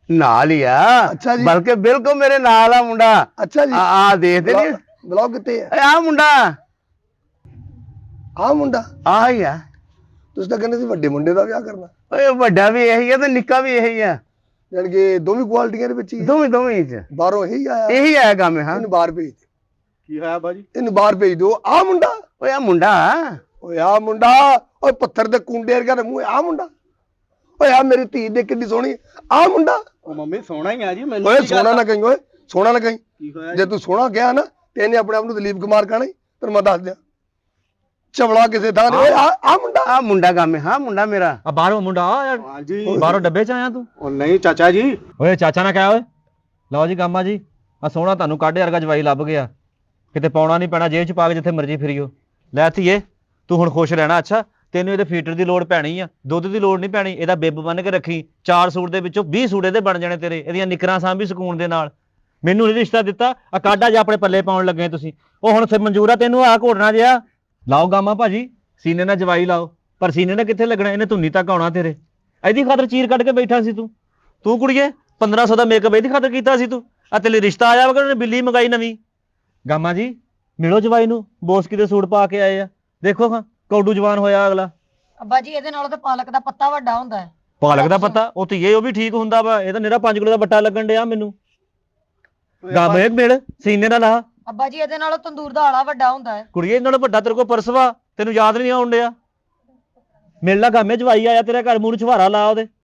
ਨਾਲ ਹੀ ਆ। ਅੱਛਾ ਜੀ। ਬਲਕਿ ਬਿਲਕੁਲ ਮੇਰੇ ਨਾਲ ਆ ਮੁੰਡਾ। ਅੱਛਾ ਜੀ। ਆ ਦੇਖਦੇ ਨੀ ਬਲੌਗ ਕਿੱਥੇ ਹੈ? ਆ ਮੁੰਡਾ, ਆ ਮੁੰਡਾ ਆ ਹੀ ਆ। ਤੁਸੀਂ ਤਾਂ ਕਹਿੰਦੇ ਸੀ ਵੱਡੇ ਮੁੰਡੇ ਦਾ ਵਿਆਹ ਕਰਨਾ। ਓਏ ਵੱਡਾ ਵੀ ਇਹੀ ਆ ਤੇ ਨਿੱਕਾ ਵੀ ਇਹੀ ਆ। ਜਾਣੀ ਕਿ ਦੋਵੇਂ ਕੁਆਲਿਟੀਆਂ ਦੇ ਵਿੱਚ ਹੀ ਦੋਵੇਂ ਚ ਬਾਹਰੋਂ ਇਹੀ ਆਇਆ। ਇਹੀ ਆਇਆ ਕੰਮ। ਹਾਂ ਇਹਨੂੰ ਬਾਹਰ ਭੇਜ ਦੇ। ਕੀ ਹੋਇਆ ਬਾਜੀ? ਇਹਨੂੰ ਬਾਹਰ ਭੇਜ ਦਿਓ। ਆ ਮੁੰਡਾ, ਓਏ ਆ ਮੁੰਡਾ, ਓਏ ਆ ਮੁੰਡਾ, ਓਏ ਪੱਥਰ ਦੇ ਕੁੰਡੇ ਵਰਗਾ ਮੂੰਹ। ਆ ਮੁੰਡਾ, ਓਏ ਆ ਮੇਰੀ ਧੀ ਦੇ ਕਿੰਨੀ ਸੋਹਣੀ। ਆ ਮੁੰਡਾ। ਉਹ ਮੰਮੀ ਸੋਹਣਾ ਹੀ ਆ ਜੀ। ਮੈਨੂੰ ਓਏ ਸੋਹਣਾ ਨਾ ਕਹੀਂ, ਓਏ ਸੋਹਣਾ ਨਾ ਕਹੀਂ। ਕੀ ਹੋਇਆ? ਜੇ ਤੂੰ ਸੋਹਣਾ ਕਿਹਾ ਨਾ ਤੇ ਇਹਨੇ ਆਪਣੇ ਆਪ ਨੂੰ ਦਲੀਪ ਕੁਮਾਰ ਕਹਿਣਾ ਤੈਨੂੰ ਮੈਂ ਦੱਸ ਦਿਆਂ। ਚਵਲਾ ਕਿਸੇ ਥਾਂ ਤੇ। ਓਏ ਆ ਮੁੰਡਾ, ਆ ਮੁੰਡਾ ਕੰਮ। ਹਾਂ ਮੁੰਡਾ ਮੇਰਾ। ਆ ਬਾਹਰੋਂ ਮੁੰਡਾ ਆ ਯਾਰ, ਹਾਂਜੀ। ਬਾਹਰੋਂ ਡੱਬੇ ਚ ਆਇਆ ਤੂੰ? ਉਹ ਨਹੀਂ ਚਾਚਾ ਜੀ। ਓਏ ਚਾਚਾ ਨਾ ਕਹਿ ਓਏ। ਲਓ ਜੀ ਗਾਮਾ ਜੀ, ਆ ਸੋਹਣਾ ਤੁਹਾਨੂੰ ਕਾਢੇ ਵਰਗਾ ਜਵਾਈ ਲੱਭ ਗਿਆ। ਕਿਤੇ ਪਾਉਣਾ ਨਹੀਂ ਪੈਣਾ, ਜੇਬ ਚ ਪਾ ਕੇ ਜਿੱਥੇ ਮਰਜ਼ੀ ਫਿਰੀਓ। ਲੈ ਧੀਏ, ਤੂੰ ਹੁਣ ਖੁਸ਼ ਰਹਿਣਾ। ਅੱਛਾ, ਤੈਨੂੰ ਇਹਦੇ ਫੀਟਰ ਦੀ ਲੋੜ ਪੈਣੀ ਆ, ਦੁੱਧ ਦੀ ਲੋੜ ਨਹੀਂ ਪੈਣੀ। ਇਹਦਾ ਬਿੱਬ ਬੰਨ ਕੇ ਰੱਖੀ। 4 ਸੂਟ ਦੇ ਵਿੱਚੋਂ 20 ਸੂਟ ਇਹਦੇ ਬਣ ਜਾਣੇ ਤੇਰੇ। ਇਹਦੀਆਂ ਨਿਕਰਾਂ ਸਾਂਭੀ ਸਕੂਨ ਦੇ ਨਾਲ। ਮੈਨੂੰ ਨਹੀਂ ਰਿਸ਼ਤਾ ਦਿੱਤਾ, ਆ ਕਾਢਾ ਜਿਹਾ ਆਪਣੇ ਪੱਲੇ ਪਾਉਣ ਲੱਗੇ ਤੁਸੀਂ। ਉਹ ਹੁਣ ਸੇ ਮਨਜ਼ੂਰ ਆ ਤੈਨੂੰ? ਆ ਘੋੜਨਾ ਜਿਹਾ ਲਾਓ ਗਾਮਾ ਭਾਜੀ, ਸੀਨੇ ਨਾਲ ਜਵਾਈ ਲਾਓ। ਪਰ ਸੀਨੇ ਨਾਲ ਕਿੱਥੇ ਲੱਗਣਾ, ਇਹਨੇ ਧੁੰਨੀ ਤੱਕ ਆਉਣਾ ਤੇਰੇ। ਇਹਦੀ ਖਾਤਰ ਚੀਰ ਕੱਢ ਕੇ ਬੈਠਾ ਸੀ ਤੂੰ ਕੁੜੀਏ। 1500 ਦਾ ਮੇਕਅਪ ਇਹਦੀ ਖਾਤਰ ਕੀਤਾ ਸੀ ਤੂੰ। ਆ ਤੇਰੇ ਰਿਸ਼ਤਾ ਆਇਆ ਵਗਰ ਉਹਨੇ ਬਿੱਲੀ ਮੰਗਾਈ ਨਵੀਂ। ਗਾਮਾ ਜੀ ਮਿਲੋ ਜਵਾਈ ਨੂੰ, ਬੋਸਕੀ ਦੇ ਸੂਟ ਪਾ ਕੇ ਆਏ ਆ। ਦੇਖੋ ਹਾਂ ਕੌਡੂ ਜਵਾਨ ਹੋਇਆ ਅਗਲਾ। ਅੱਬਾ ਜੀ ਇਹਦੇ ਨਾਲੋਂ ਤਾਂ ਪਾਲਕ ਦਾ ਪੱਤਾ ਵੱਡਾ ਹੁੰਦਾ ਹੈ। ਪਾਲਕ ਦਾ ਪੱਤਾ ਉਹ ਧੀਏ ਉਹ ਵੀ ਠੀਕ ਹੁੰਦਾ ਵਾ। ਇਹ ਤਾਂ ਮੇਰਾ 5 ਕਿਲੋ ਦਾ ਬੱਟਾ ਲੱਗਣ ਡਿਆ ਮੈਨੂੰ। ਗਾਮੇ ਮਿਲ ਸੀਨੇ ਨਾਲ ਲਾ। ਅੱਬਾ ਜੀ ਇਹਦੇ ਨਾਲੋਂ ਤੰਦੂਰ ਦਾ ਆਲਾ ਵੱਡਾ ਹੁੰਦਾ ਹੈ। ਕੁੜੀਏ ਨਾਲੋਂ ਵੱਡਾ ਤੇਰੇ ਕੋਲ ਪਰਸ ਵਾ, ਤੈਨੂੰ ਯਾਦ ਨਹੀਂ ਆਉਣ ਡਿਆ? ਮਿਲ ਲਾ ਗਾਮੇ ਜਵਾਈ ਆਇਆ ਤੇਰੇ ਘਰ, ਮੂੰਹ ਨੂੰ ਛੁਹਾਰਾ ਲਾ ਉਹਦੇ।